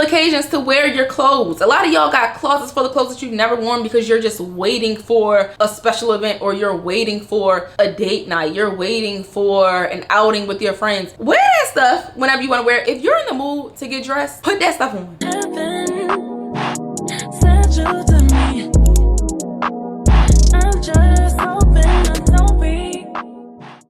occasions to wear your clothes. A lot of y'all got closets full of clothes that you've never worn because you're just waiting for a special event, or you're waiting for a date night, you're waiting for an outing with your friends. Wear that stuff whenever you want to wear it. If you're in the mood to get dressed, put that stuff on.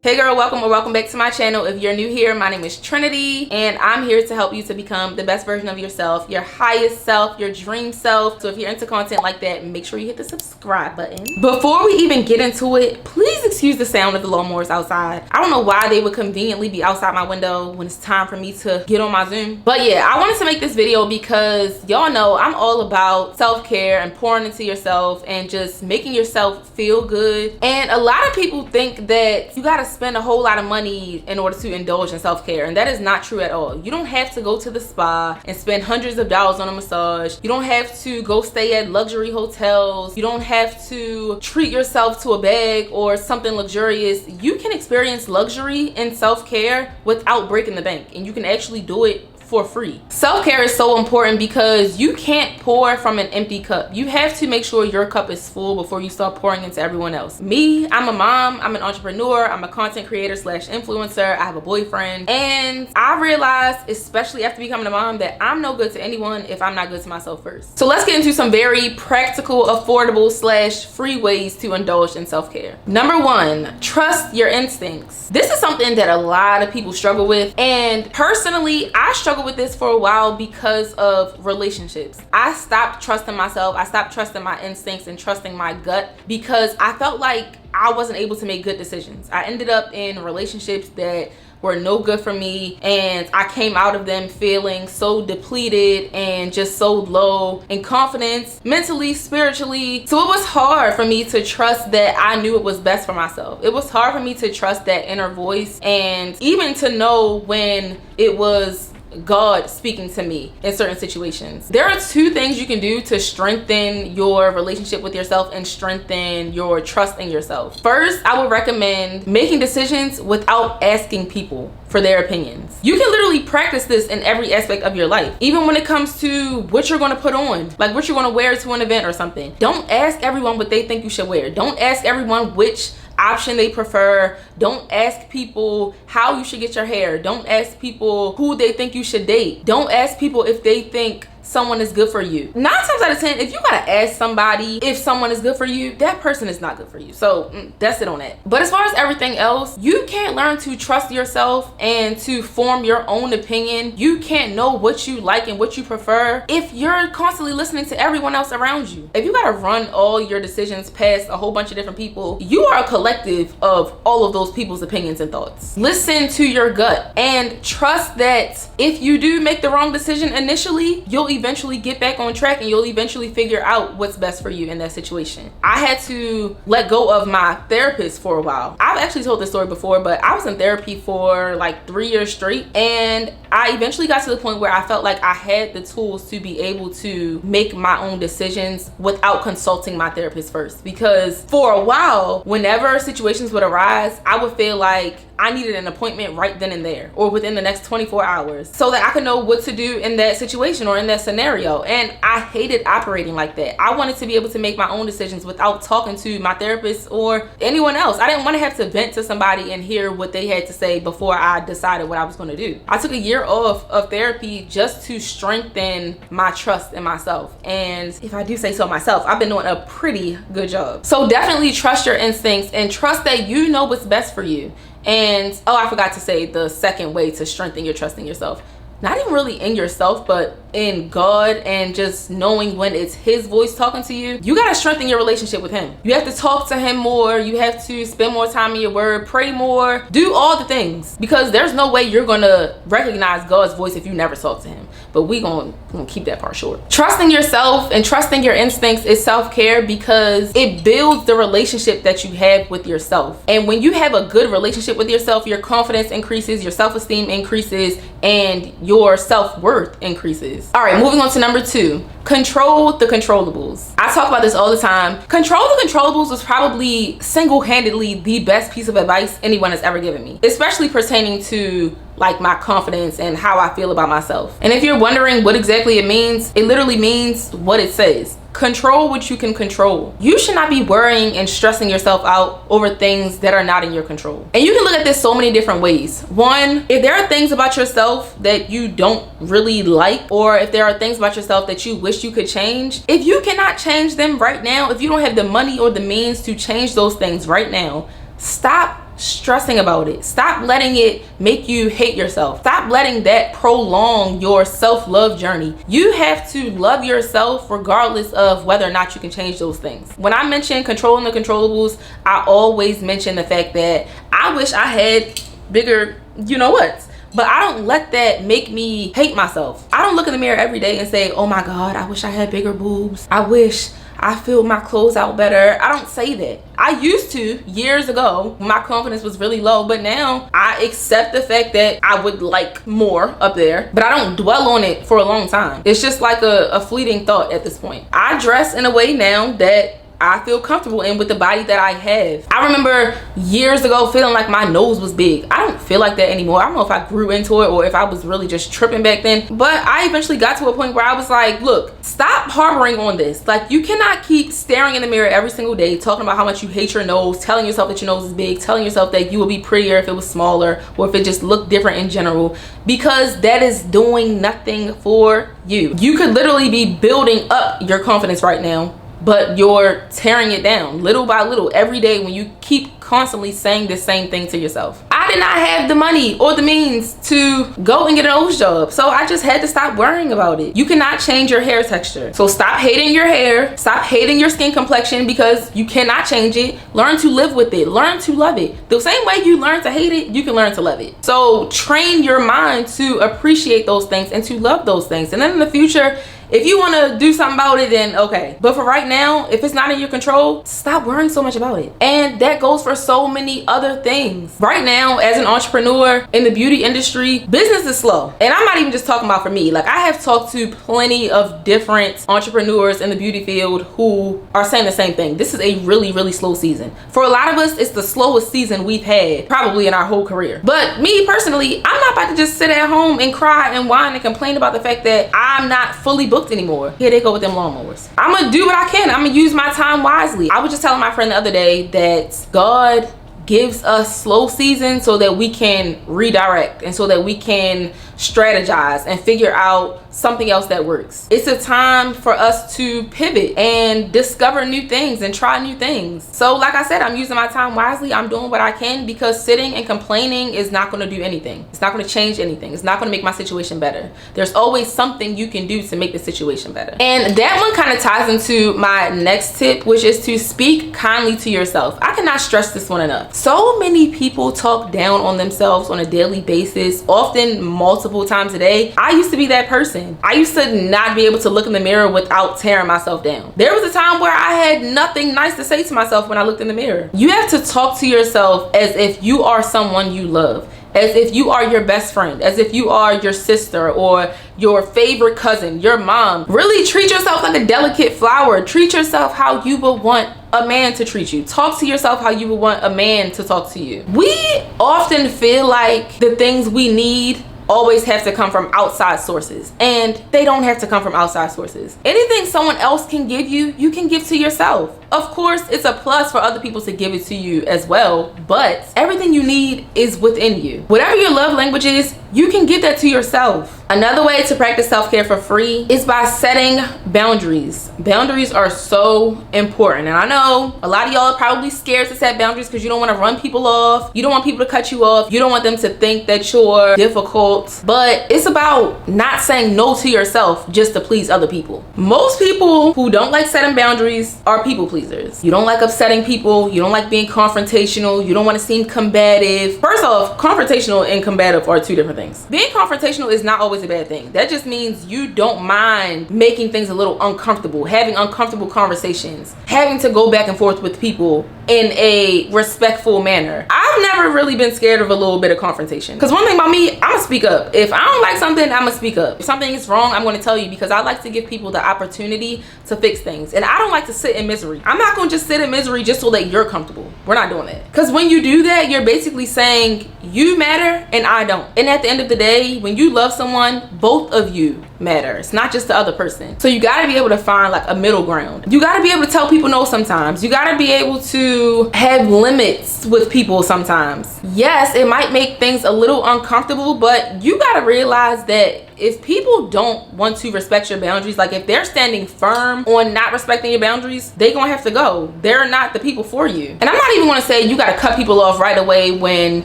Hey girl, welcome or welcome back to my channel. If you're new here, my name is Trinity and I'm here to help you to become the best version of yourself, your highest self, your dream self. So if you're into content like that, make sure you hit the subscribe button. Before we even get into it, please excuse the sound of the lawnmowers outside. I don't know why they would conveniently be outside my window when it's time for me to get on my Zoom. But yeah, I wanted to make this video because y'all know I'm all about self-care and pouring into yourself and just making yourself feel good. And a lot of people think that you gotta spend a whole lot of money in order to indulge in self-care, and that is not true at all. You don't have to go to the spa and spend hundreds of dollars on a massage. You don't have to go stay at luxury hotels. You don't have to treat yourself to a bag or something luxurious. You can experience luxury and self-care without breaking the bank, and you can actually do it for free. Self-care is so important because you can't pour from an empty cup. You have to make sure your cup is full before you start pouring into everyone else. Me, I'm a mom, I'm an entrepreneur, I'm a content creator slash influencer, I have a boyfriend, and I realized, especially after becoming a mom, that I'm no good to anyone if I'm not good to myself first. So let's get into some very practical, affordable slash free ways to indulge in self-care. Number one, trust your instincts. This is something that a lot of people struggle with, and personally, I struggle with this for a while because of relationships. I stopped trusting myself. I stopped trusting my instincts and trusting my gut because I felt like I wasn't able to make good decisions. I ended up in relationships that were no good for me, and I came out of them feeling so depleted and just so low in confidence, mentally, spiritually. So it was hard for me to trust that I knew it was best for myself. It was hard for me to trust that inner voice, and even to know when it was God speaking to me in certain situations. There are two things you can do to strengthen your relationship with yourself and strengthen your trust in yourself. First, I would recommend making decisions without asking people for their opinions. You can literally practice this in every aspect of your life. Even when it comes to what you're gonna put on, like what you're gonna wear to an event or something. Don't ask everyone what they think you should wear. Don't ask everyone which option they prefer. Don't ask people how you should get your hair. Don't ask people who they think you should date. Don't ask people if they think someone is good for you. 9 times out of 10, if you gotta ask somebody if someone is good for you, that person is not good for you. So that's it on that. But as far as everything else, you can't learn to trust yourself and to form your own opinion. You can't know what you like and what you prefer if you're constantly listening to everyone else around you. If you gotta run all your decisions past a whole bunch of different people, you are a collective of all of those people's opinions and thoughts. Listen to your gut and trust that if you do make the wrong decision initially, you'll eventually get back on track and you'll eventually figure out what's best for you in that situation. I had to let go of my therapist for a while. I've actually told this story before, but I was in therapy for like 3 years straight, and I eventually got to the point where I felt like I had the tools to be able to make my own decisions without consulting my therapist first. Because for a while, whenever situations would arise, I would feel like I needed an appointment right then and there or within the next 24 hours so that I could know what to do in that situation or in that scenario. And I hated operating like that. I wanted to be able to make my own decisions without talking to my therapist or anyone else. I didn't want to have to vent to somebody and hear what they had to say before I decided what I was going to do. I took a year off of therapy just to strengthen my trust in myself. And if I do say so myself, I've been doing a pretty good job. So definitely trust your instincts and trust that you know what's best for you. And oh, I forgot to say the second way to strengthen your trust in yourself. Not even really in yourself, but in God, and just knowing when it's his voice talking to you. You gotta strengthen your relationship with him. You have to talk to him more. You have to spend more time in your word, pray more, do all the things, because there's no way you're gonna recognize God's voice if you never talk to him. But we're gonna keep that part short. Trusting yourself and trusting your instincts is self-care because it builds the relationship that you have with yourself. And when you have a good relationship with yourself, your confidence increases, your self-esteem increases, and your self-worth increases. is. All right, moving on to number 2. Control the controllables. I talk about this all the time. Control the controllables was probably single-handedly the best piece of advice anyone has ever given me, especially pertaining to like my confidence and how I feel about myself. And if you're wondering what exactly it means, it literally means what it says. Control what you can control. You should not be worrying and stressing yourself out over things that are not in your control. And you can look at this so many different ways. One, if there are things about yourself that you don't really like, or if there are things about yourself that you wish you could change, if you cannot change them right now, if you don't have the money or the means to change those things right now, stop stressing about it. Stop letting it make you hate yourself. Stop letting that prolong your self-love journey. You have to love yourself regardless of whether or not you can change those things. When I mention controlling the controllables, I always mention the fact that I wish I had bigger you know what, but I don't let that make me hate myself. I don't look in the mirror every day and say, oh my God, I wish I had bigger boobs. I wish I filled my clothes out better. I don't say that. I used to years ago when my confidence was really low, but now I accept the fact that I would like more up there, but I don't dwell on it for a long time. It's just like a fleeting thought at this point. I dress in a way now that I feel comfortable in with the body that I have. I remember years ago feeling like my nose was big. I don't feel like that anymore. I don't know if I grew into it or if I was really just tripping back then, but I eventually got to a point where I was like, look, stop harboring on this. Like, you cannot keep staring in the mirror every single day talking about how much you hate your nose, telling yourself that your nose is big, telling yourself that you would be prettier if it was smaller or if it just looked different in general, because that is doing nothing for you. You could literally be building up your confidence right now, but you're tearing it down little by little every day when you keep constantly saying the same thing to yourself. I did not have the money or the means to go and get a nose job, so I just had to stop worrying about it. You cannot change your hair texture, so stop hating your hair, stop hating your skin complexion because you cannot change it. Learn to live with it, learn to love it. The same way you learn to hate it, you can learn to love it. So train your mind to appreciate those things and to love those things, and then in the future, if you want to do something about it, then okay. But for right now, if it's not in your control, stop worrying so much about it. And that goes for so many other things. Right now, as an entrepreneur in the beauty industry, business is slow. And I'm not even just talking about for me. Like, I have talked to plenty of different entrepreneurs in the beauty field who are saying the same thing. This is a really, really slow season. For a lot of us, it's the slowest season we've had probably in our whole career. But me personally, I'm not about to just sit at home and cry and whine and complain about the fact that I'm not fully booked anymore. Here they go with them lawnmowers. I'm gonna do what I can. I'm gonna use my time wisely. I was just telling my friend the other day that God gives us slow seasons so that we can redirect and so that we can strategize and figure out something else that works. It's a time for us to pivot and discover new things and try new things. So like I said, I'm using my time wisely. I'm doing what I can, because sitting and complaining is not going to do anything. It's not going to change anything. It's not going to make my situation better. There's always something you can do to make the situation better. And that one kind of ties into my next tip, which is to speak kindly to yourself. I cannot stress this one enough. So many people talk down on themselves on a daily basis, often multiple times a day. I used to be that person. I used to not be able to look in the mirror without tearing myself down. There was a time where I had nothing nice to say to myself when I looked in the mirror. You have to talk to yourself as if you are someone you love, as if you are your best friend, as if you are your sister or your favorite cousin, your mom. Really treat yourself like a delicate flower. Treat yourself how you would want a man to treat you. Talk to yourself how you would want a man to talk to you. We often feel like the things we need always have to come from outside sources, and they don't have to come from outside sources. Anything someone else can give you, you can give to yourself. Of course, it's a plus for other people to give it to you as well, but everything you need is within you. Whatever your love language is, you can give that to yourself. Another way to practice self-care for free is by setting boundaries. Boundaries are so important, and I know a lot of y'all are probably scared to set boundaries because you don't want to run people off. You don't want people to cut you off. You don't want them to think that you're difficult, but it's about not saying no to yourself just to please other people. Most people who don't like setting boundaries are people pleasers. You don't like upsetting people. You don't like being confrontational. You don't want to seem combative. First off, confrontational and combative are two different things. Being confrontational is not always a bad thing. That just means you don't mind making things a little uncomfortable, having uncomfortable conversations, having to go back and forth with people in a respectful manner. I've I've never really been scared of a little bit of confrontation. Because one thing about me, I'm gonna speak up. If I don't like something, I'm gonna speak up. If something is wrong, I'm gonna tell you, because I like to give people the opportunity to fix things. And I don't like to sit in misery. I'm not gonna just sit in misery just so that you're comfortable. We're not doing that. Because when you do that, you're basically saying you matter and I don't. And at the end of the day, when you love someone, both of you matter. It's not just the other person. So you gotta be able to find like a middle ground. You gotta be able to tell people no sometimes. You gotta be able to have limits with people sometimes. Yes, it might make things a little uncomfortable, but you gotta realize that if people don't want to respect your boundaries, like if they're standing firm on not respecting your boundaries, they gonna have to go. They're not the people for you. And I'm not even gonna say you gotta cut people off right away when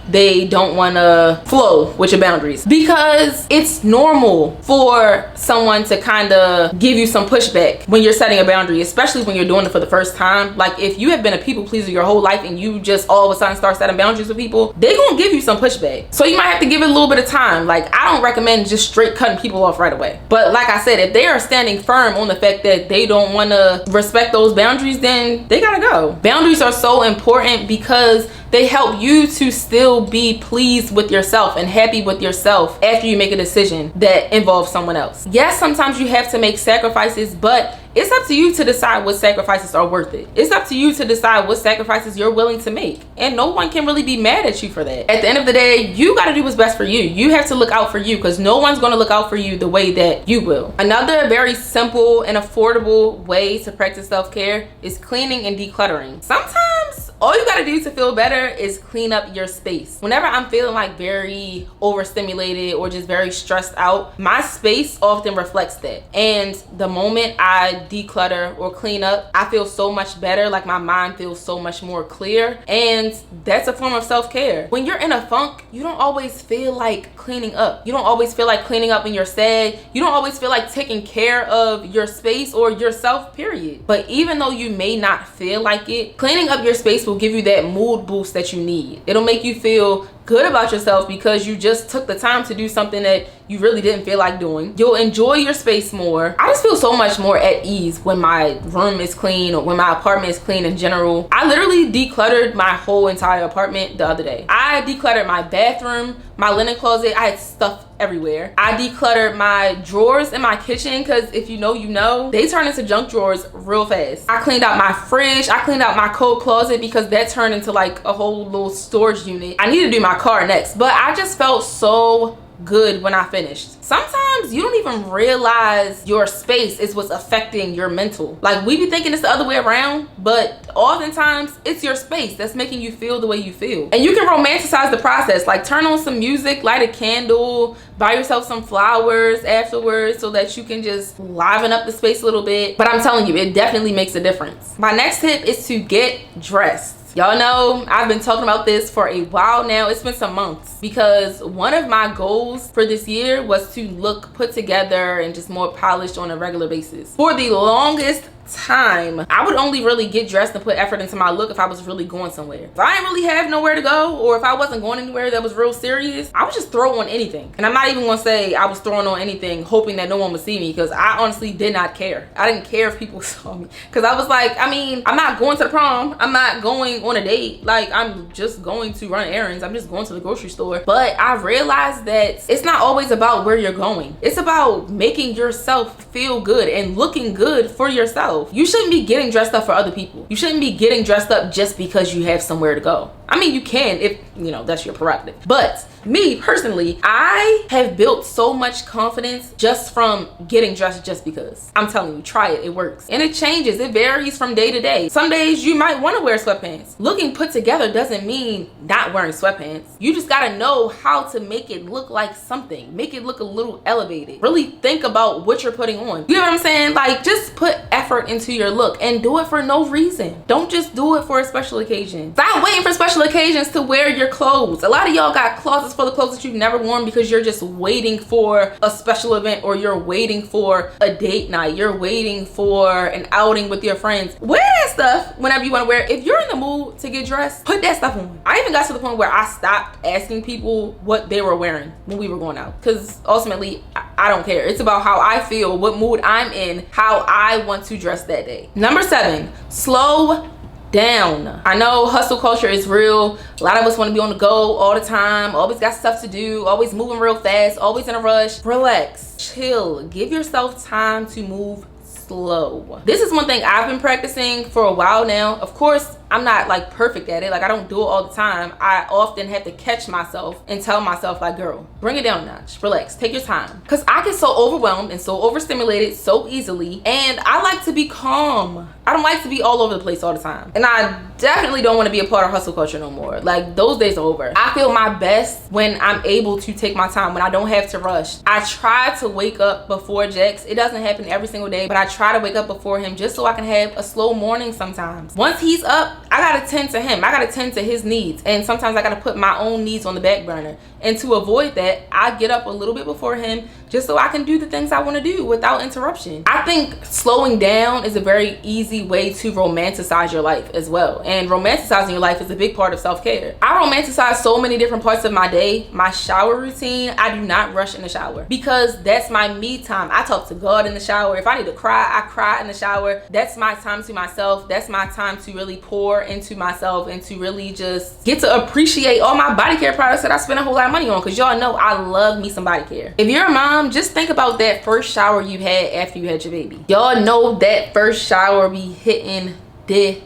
they don't wanna flow with your boundaries, because it's normal for someone to kind of give you some pushback when you're setting a boundary, especially when you're doing it for the first time. Like if you have been a people pleaser your whole life and you just all of a sudden start setting boundaries with people, they gonna give you some pushback. So you might have to give it a little bit of time. Like I don't recommend just straight cutting people off right away. But like I said, if they are standing firm on the fact that they don't want to respect those boundaries, then they gotta go. Boundaries are so important because they help you to still be pleased with yourself and happy with yourself after you make a decision that involves someone else. Yes, sometimes you have to make sacrifices, but it's up to you to decide what sacrifices are worth it. It's up to you to decide what sacrifices you're willing to make. And no one can really be mad at you for that. At the end of the day, you gotta do what's best for you. You have to look out for you, because no one's gonna look out for you the way that you will. Another very simple and affordable way to practice self-care is cleaning and decluttering. Sometimes all you gotta do to feel better is clean up your space. Whenever I'm feeling like very overstimulated or just very stressed out, my space often reflects that. And the moment I declutter or clean up, I feel so much better. Like my mind feels so much more clear, and that's a form of self-care. When you're in a funk, you don't always feel like cleaning up. You don't always feel like cleaning up when you're sad. You don't always feel like taking care of your space or yourself, period. But even though you may not feel like it, cleaning up your space will give you that mood boost that you need. It'll make you feel good about yourself because you just took the time to do something that you really didn't feel like doing. You'll enjoy your space more. I just feel so much more at ease when my room is clean or when my apartment is clean in general. I literally decluttered my whole entire apartment the other day. I decluttered my bathroom, my linen closet. I had stuff everywhere. I decluttered my drawers in my kitchen, because if you know, you know, they turn into junk drawers real fast. I cleaned out my fridge. I cleaned out my coat closet because that turned into like a whole little storage unit. I need to do my car next, but I just felt so good when I finished. Sometimes you don't even realize your space is what's affecting your mental. Like we be thinking it's the other way around, but oftentimes it's your space that's making you feel the way you feel. And you can romanticize the process. Like turn on some music, light a candle, buy yourself some flowers afterwards so that you can just liven up the space a little bit. But I'm telling you, it definitely makes a difference. My next tip is to get dressed. Y'all know I've been talking about this for a while now. It's been some months, because one of my goals for this year was to look put together and just more polished on a regular basis. For the longest time, I would only really get dressed and put effort into my look if I was really going somewhere. If I didn't really have nowhere to go, or if I wasn't going anywhere that was real serious, I would just throw on anything. And I'm not even gonna say I was throwing on anything hoping that no one would see me, because I honestly did not care. I didn't care if people saw me, because I was like, I mean, I'm not going to the prom, I'm not going on a date, like I'm just going to run errands, I'm just going to the grocery store. But I realized that it's not always about where you're going. It's about making yourself feel good and looking good for yourself. You shouldn't be getting dressed up for other people. You shouldn't be getting dressed up just because you have somewhere to go. I mean, you can if, you know, that's your prerogative. But me personally, I have built so much confidence just from getting dressed just because. I'm telling you, try it, it works. And it changes, it varies from day to day. Some days you might want to wear sweatpants. Looking put together doesn't mean not wearing sweatpants. You just gotta know how to make it look like something. Make it look a little elevated. Really think about what you're putting on. You know what I'm saying? Like, just put effort into your look and do it for no reason. Don't just do it for a special occasion. Stop waiting for special occasions to wear your clothes. A lot of y'all got closets full of clothes that you've never worn because you're just waiting for a special event, or you're waiting for a date night, you're waiting for an outing with your friends. Wear that stuff whenever you want to wear it. If you're in the mood to get dressed, put that stuff on. I even got to the point where I stopped asking people what they were wearing when we were going out, because ultimately I don't care. It's about how I feel, what mood I'm in, how I want to dress that day. Number 7, slow down. I know hustle culture is real. A lot of us want to be on the go all the time, always got stuff to do, always moving real fast, always in a rush. Relax, chill, give yourself time to move slow. This is one thing I've been practicing for a while now. Of course, I'm not like perfect at it. Like, I don't do it all the time. I often have to catch myself and tell myself, like, girl, bring it down a notch, relax, take your time. Because I get so overwhelmed and so overstimulated so easily, and I like to be calm. I don't like to be all over the place all the time. And I definitely don't want to be a part of hustle culture no more. Like, those days are over. I feel my best when I'm able to take my time, when I don't have to rush. I try to wake up before Jax. It doesn't happen every single day, but I try to wake up before him just so I can have a slow morning sometimes. Once he's up, I gotta tend to him. I gotta tend to his needs. And sometimes I gotta put my own needs on the back burner. And to avoid that, I get up a little bit before him just so I can do the things I want to do without interruption. I think slowing down is a very easy way to romanticize your life as well. And romanticizing your life is a big part of self-care. I romanticize so many different parts of my day. My shower routine, I do not rush in the shower because that's my me time. I talk to God in the shower. If I need to cry, I cry in the shower. That's my time to myself. That's my time to really pour into myself and to really just get to appreciate all my body care products that I spend a whole lot of money on, because y'all know I love me some body care. If you're a mom, just think about that first shower you had after you had your baby. Y'all know that first shower be hitting different.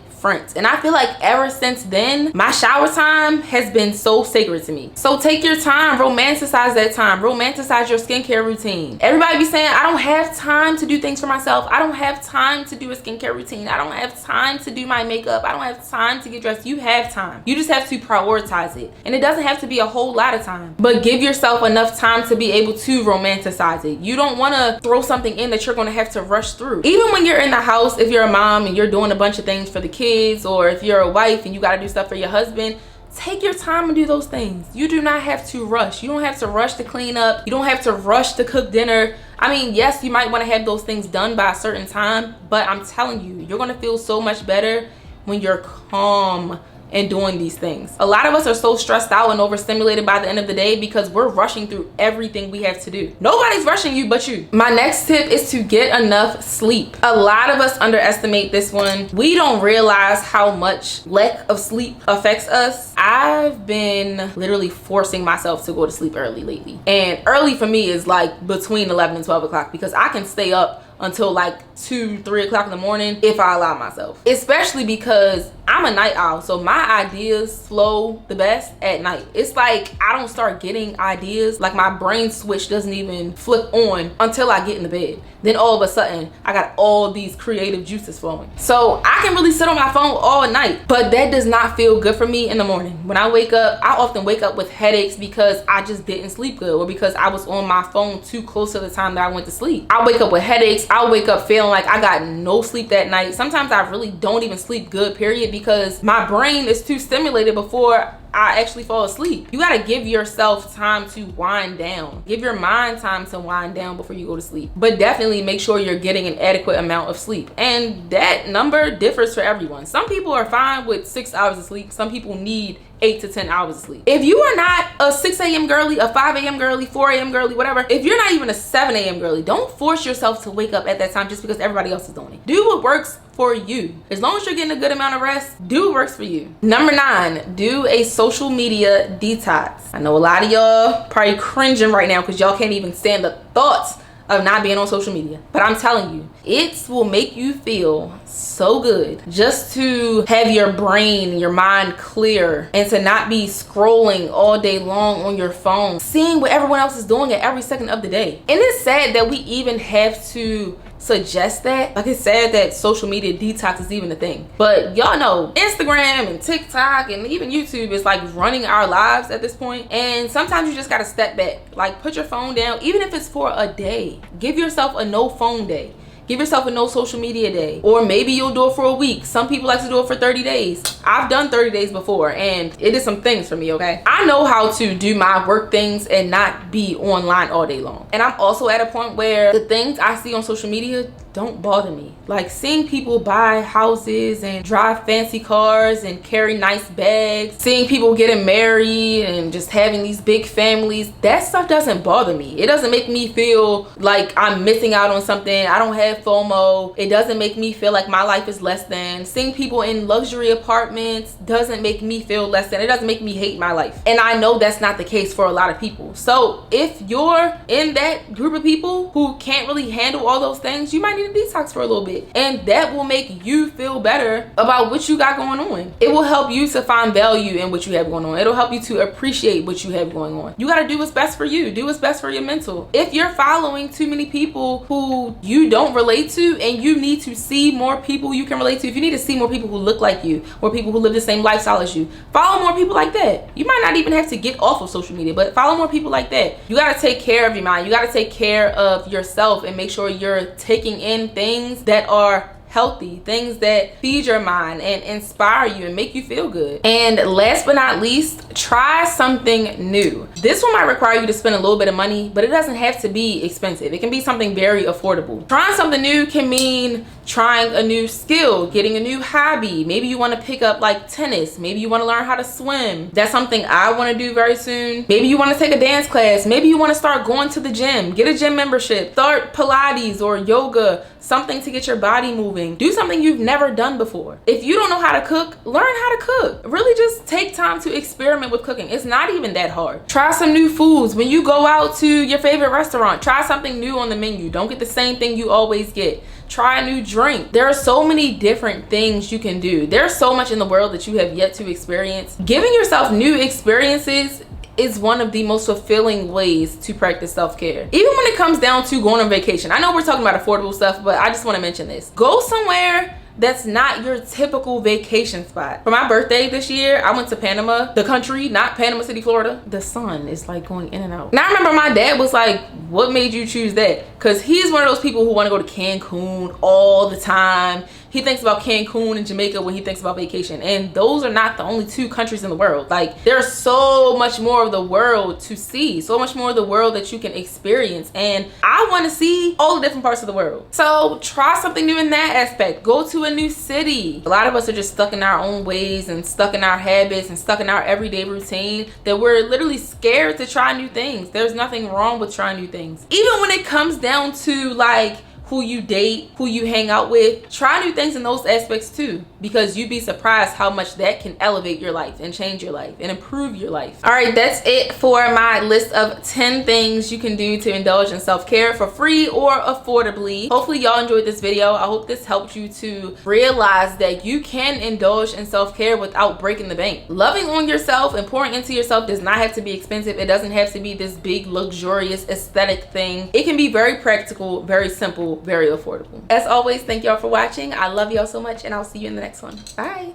And I feel like ever since then, my shower time has been so sacred to me. So take your time, romanticize that time, romanticize your skincare routine. Everybody be saying, I don't have time to do things for myself. I don't have time to do a skincare routine. I don't have time to do my makeup. I don't have time to get dressed. You have time. You just have to prioritize it. And it doesn't have to be a whole lot of time, but give yourself enough time to be able to romanticize it. You don't want to throw something in that you're going to have to rush through. Even when you're in the house, if you're a mom and you're doing a bunch of things for the kids, or if you're a wife and you got to do stuff for your husband, take your time and do those things. You do not have to rush. You don't have to rush to clean up. You don't have to rush to cook dinner. I mean, yes, you might want to have those things done by a certain time, but I'm telling you, you're going to feel so much better when you're calm and doing these things. A lot of us are so stressed out and overstimulated by the end of the day because we're rushing through everything we have to do. Nobody's rushing you but you. My next tip is to get enough sleep. A lot of us underestimate this one. We don't realize how much lack of sleep affects us. I've been literally forcing myself to go to sleep early lately. And early for me is like between 11 and 12 o'clock because I can stay up until like 2-3 o'clock in the morning if I allow myself, especially because I'm a night owl, so my ideas flow the best at night. It's like I don't start getting ideas, like my brain switch doesn't even flip on until I get in the bed. Then all of a sudden I got all these creative juices flowing. So I can really sit on my phone all night, but that does not feel good for me in the morning. When I wake up, I often wake up with headaches because I just didn't sleep good, or because I was on my phone too close to the time that I went to sleep. I wake up with headaches. I wake up feeling like I got no sleep that night. Sometimes I really don't even sleep good, period, because my brain is too stimulated before I actually fall asleep. You gotta give yourself time to wind down. Give your mind time to wind down before you go to sleep. But definitely make sure you're getting an adequate amount of sleep. And that number differs for everyone. Some people are fine with 6 hours of sleep. Some people need 8 to 10 hours of sleep. If you are not a 6 a.m. girly, a 5 a.m. girly, 4 a.m. girly, whatever, if you're not even a 7 a.m. girly, don't force yourself to wake up at that time just because everybody else is doing it. Do what works for you. As long as you're getting a good amount of rest, do what works for you. Number 9, do a social media detox. I know a lot of y'all probably cringing right now because y'all can't even stand the thoughts of not being on social media, but I'm telling you, it will make you feel so good just to have your brain, your mind clear, and to not be scrolling all day long on your phone, seeing what everyone else is doing at every second of the day. And it's sad that we even have to suggest that. Like, it's sad that social media detox is even a thing, but y'all know Instagram and TikTok and even YouTube is like running our lives at this point. And sometimes you just gotta step back, like put your phone down, even if it's for a day. Give yourself a no phone day. Give yourself a no social media day, or maybe you'll do it for a week. Some people like to do it for 30 days. I've done 30 days before and it did some things for me, okay? I know how to do my work things and not be online all day long. And I'm also at a point where the things I see on social media don't bother me. Like, seeing people buy houses and drive fancy cars and carry nice bags, seeing people getting married and just having these big families, that stuff doesn't bother me. It doesn't make me feel like I'm missing out on something. I don't have FOMO. It doesn't make me feel like my life is less than. Seeing people in luxury apartments doesn't make me feel less than. It doesn't make me hate my life. And I know that's not the case for a lot of people. So if you're in that group of people who can't really handle all those things, you might need a detox for a little bit. And that will make you feel better about what you got going on. It will help you to find value in what you have going on. It'll help you to appreciate what you have going on. You got to do what's best for you. Do what's best for your mental. If you're following too many people who you don't relate to and you need to see more people you can relate to, if you need to see more people who look like you or people who live the same lifestyle as you, follow more people like that. You might not even have to get off of social media, but follow more people like that. You got to take care of your mind. You got to take care of yourself and make sure you're taking in things that are healthy, things that feed your mind and inspire you and make you feel good. And last but not least, try something new. This one might require you to spend a little bit of money, but it doesn't have to be expensive. It can be something very affordable. Trying something new can mean trying a new skill, getting a new hobby. Maybe you want to pick up like tennis. Maybe you want to learn how to swim. That's something I want to do very soon. Maybe you want to take a dance class. Maybe you want to start going to the gym. Get a gym membership. Start Pilates or yoga, something to get your body moving. Do something you've never done before. If you don't know how to cook, learn how to cook. Really just take time to experiment with cooking. It's not even that hard. Try some new foods. When you go out to your favorite restaurant, try something new on the menu. Don't get the same thing you always get. Try a new drink. There are so many different things you can do. There's so much in the world that you have yet to experience. Giving yourself new experiences is one of the most fulfilling ways to practice self-care. Even when it comes down to going on vacation. I know we're talking about affordable stuff, but I just want to mention this. Go somewhere that's not your typical vacation spot. For my birthday this year, I went to Panama, the country, not Panama City, Florida. The sun is like going in and out. Now I remember my dad was like, what made you choose that? Because he's one of those people who want to go to Cancun all the time. He thinks about Cancun and Jamaica when he thinks about vacation. And those are not the only two countries in the world. Like, there's so much more of the world to see, so much more of the world that you can experience. And I want to see all the different parts of the world. So try something new in that aspect. Go to a new city. A lot of us are just stuck in our own ways and stuck in our habits and stuck in our everyday routine that we're literally scared to try new things. There's nothing wrong with trying new things. Even when it comes down to like who you date, who you hang out with, try new things in those aspects too, because you'd be surprised how much that can elevate your life and change your life and improve your life. All right, that's it for my list of 10 things you can do to indulge in self-care for free or affordably. Hopefully y'all enjoyed this video. I hope this helped you to realize that you can indulge in self-care without breaking the bank. Loving on yourself and pouring into yourself does not have to be expensive. It doesn't have to be this big luxurious aesthetic thing. It can be very practical, very simple, very affordable. As always, thank y'all for watching. I love y'all so much, and I'll see you in the next one. Bye.